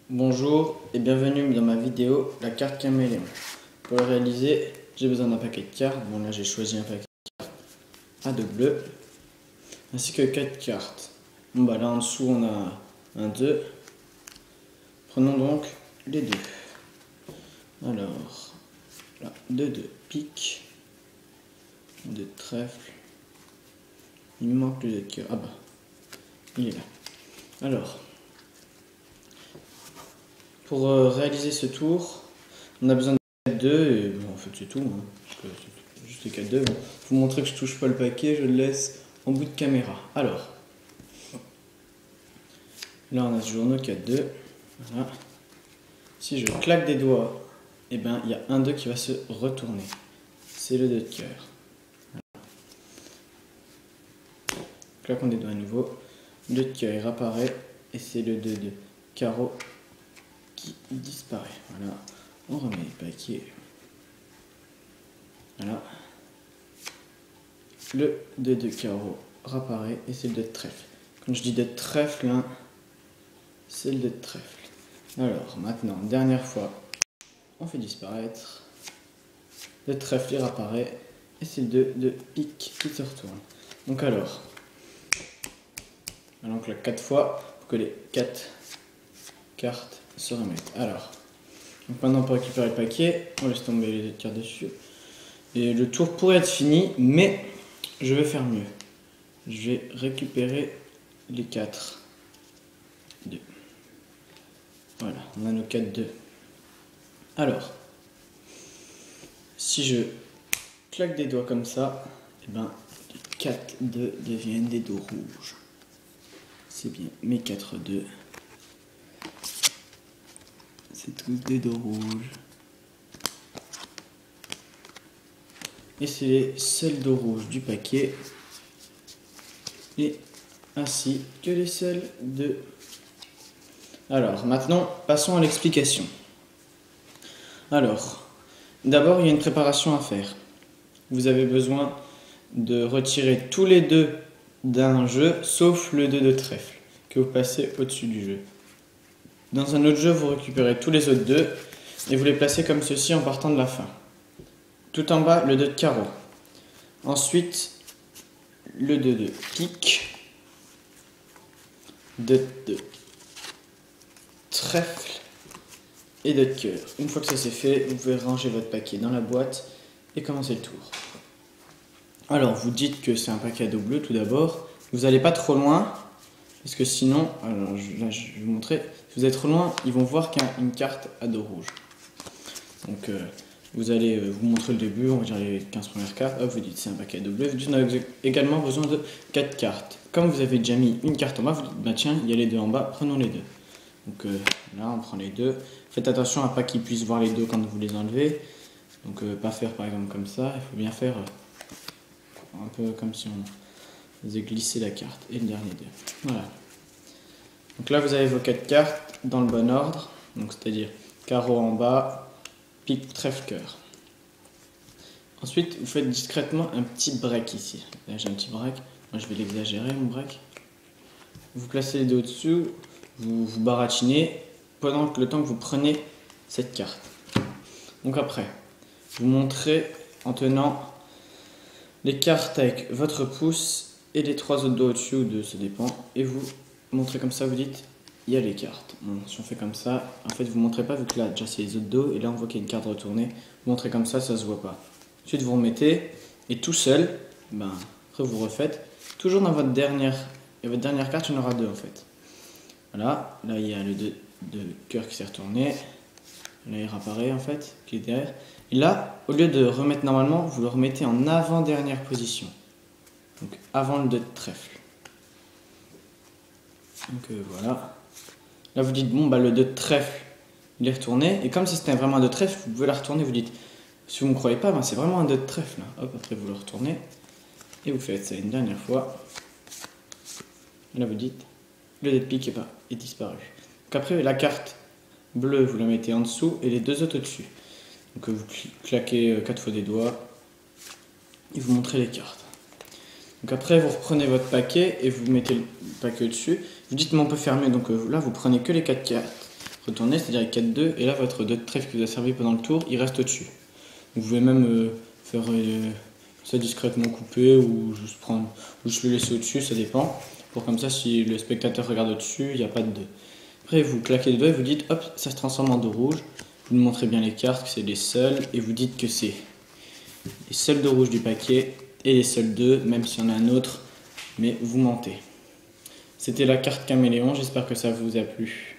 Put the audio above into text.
Bonjour et bienvenue dans ma vidéo La carte caméléon. Pour le réaliser, j'ai besoin d'un paquet de cartes. Bon là j'ai choisi un paquet de cartes à deux bleus, ainsi que 4 cartes. Bon bah là en dessous on a un 2. Prenons donc les deux. Alors, là, 2 de pique, 2 de trèfle. Il me manque le 2 de cœur. Ah bah, il est là. Alors, pour réaliser ce tour, on a besoin de 4 2 et bon, en fait c'est tout. Hein, parce que c'est juste les 4 2. Bon, pour vous montrer que je touche pas le paquet, je le laisse en bout de caméra. Alors, là on a ce journaux 4 2. Voilà. Si je claque des doigts, et ben il y a un 2 qui va se retourner. C'est le 2 de cœur. Voilà. Claquons des doigts à nouveau. Le 2 de cœur il réapparaît et c'est le 2 de carreau qui disparaît. Voilà. On remet le paquet. Voilà. Le 2 de carreau réapparaît et c'est le 2 de trèfle. Quand je dis 2 de trèfle, hein, c'est le 2 de trèfle. Alors maintenant, dernière fois, on fait disparaître. Le trèfle il réapparaît et c'est le 2 de pique qui se retourne. Donc alors, on claque 4 fois pour que les 4 cartes se remettent. Alors, donc maintenant pour récupérer le paquet, on laisse tomber les autres cartes dessus. Et le tour pourrait être fini, mais je vais faire mieux. Je vais récupérer les 4 2. Voilà, on a nos 4 2. Alors, si je claque des doigts comme ça, et ben les 4 2 deviennent des dos rouges. C'est bien, mes 4 2. C'est tous des dos rouges. Et c'est les seuls dos rouges du paquet. Et ainsi que les seuls de... Alors, maintenant, passons à l'explication. Alors, d'abord, il y a une préparation à faire. Vous avez besoin de retirer tous les 2 d'un jeu, sauf le 2 de trèfle, que vous passez au-dessus du jeu. Dans un autre jeu, vous récupérez tous les autres 2 et vous les placez comme ceci en partant de la fin. Tout en bas, le 2 de carreau. Ensuite, le 2 de pique, 2 de trèfle et 2 de cœur. Une fois que ça c'est fait, vous pouvez ranger votre paquet dans la boîte et commencer le tour. Alors, vous dites que c'est un paquet à dos bleu tout d'abord. Vous n'allez pas trop loin, parce que sinon, alors là je vais vous montrer, si vous êtes trop loin, ils vont voir qu'il y a une carte à dos rouge. Donc, vous allez vous montrer le début, on va dire les 15 premières cartes. Hop, vous dites c'est un paquet à dos bleu. Vous dites on a également besoin de 4 cartes. Comme vous avez déjà mis une carte en bas, vous dites bah tiens, il y a les 2 en bas, prenons les 2. Donc là, on prend les 2. Faites attention à pas qu'ils puissent voir les 2 quand vous les enlevez. Donc pas faire par exemple comme ça, il faut bien faire un peu comme si on faisait glisser la carte et le dernier 2. Voilà. Donc là, vous avez vos 4 cartes dans le bon ordre. Donc c'est-à-dire carreau en bas, pique, trèfle, cœur. Ensuite, vous faites discrètement un petit break ici. Là, j'ai un petit break. Moi, je vais l'exagérer, mon break. Vous placez les 2 au-dessus, vous baratinez pendant le temps que vous prenez cette carte. Donc après, vous montrez en tenant les cartes avec votre pouce et les 3 autres doigts au-dessus ou 2, ça dépend. Et vous montrez comme ça, vous dites il y a les cartes. Bon, si on fait comme ça, en fait vous ne montrez pas vu que là déjà c'est les autres dos et là on voit qu'il y a une carte retournée. Vous montrez comme ça se voit pas. Ensuite vous remettez et tout seul, ben, après vous refaites. Toujours dans votre dernière carte, il y en aura 2 en fait. Voilà, là il y a le 2 de cœur qui s'est retourné. Là il réapparaît en fait, qui est derrière. Et là, au lieu de remettre normalement, vous le remettez en avant-dernière position. Donc avant le 2 de trèfle. Donc voilà. Là vous dites bon bah le 2 de trèfle il est retourné. Et comme si c'était vraiment un 2 de trèfle, vous pouvez la retourner, vous dites si vous ne me croyez pas, ben, c'est vraiment un 2 de trèfle. Là. Hop, après vous le retournez. Et vous faites ça une dernière fois. Et là vous dites le 2 de pique est disparu. Donc après la carte bleue vous la mettez en dessous et les 2 autres au-dessus. Donc vous claquez 4 fois des doigts et vous montrez les cartes. Donc après vous reprenez votre paquet et vous mettez le paquet au-dessus. Vous dites mais on peut fermer, donc là vous prenez que les 4 cartes. retourner, c'est-à-dire avec 4-2, et là votre 2 de trèfle qui vous a servi pendant le tour, il reste au-dessus. Vous pouvez même faire ça discrètement couper ou juste le laisser au-dessus, ça dépend. Pour comme ça, si le spectateur regarde au-dessus, il n'y a pas de 2. Après, vous claquez les doigts et vous dites, hop, ça se transforme en 2 rouges. Vous montrez bien les cartes, que c'est les seuls, et vous dites que c'est les seuls 2 rouges du paquet et les seuls 2, même s'il y en a un autre, mais vous mentez. C'était la carte caméléon, j'espère que ça vous a plu.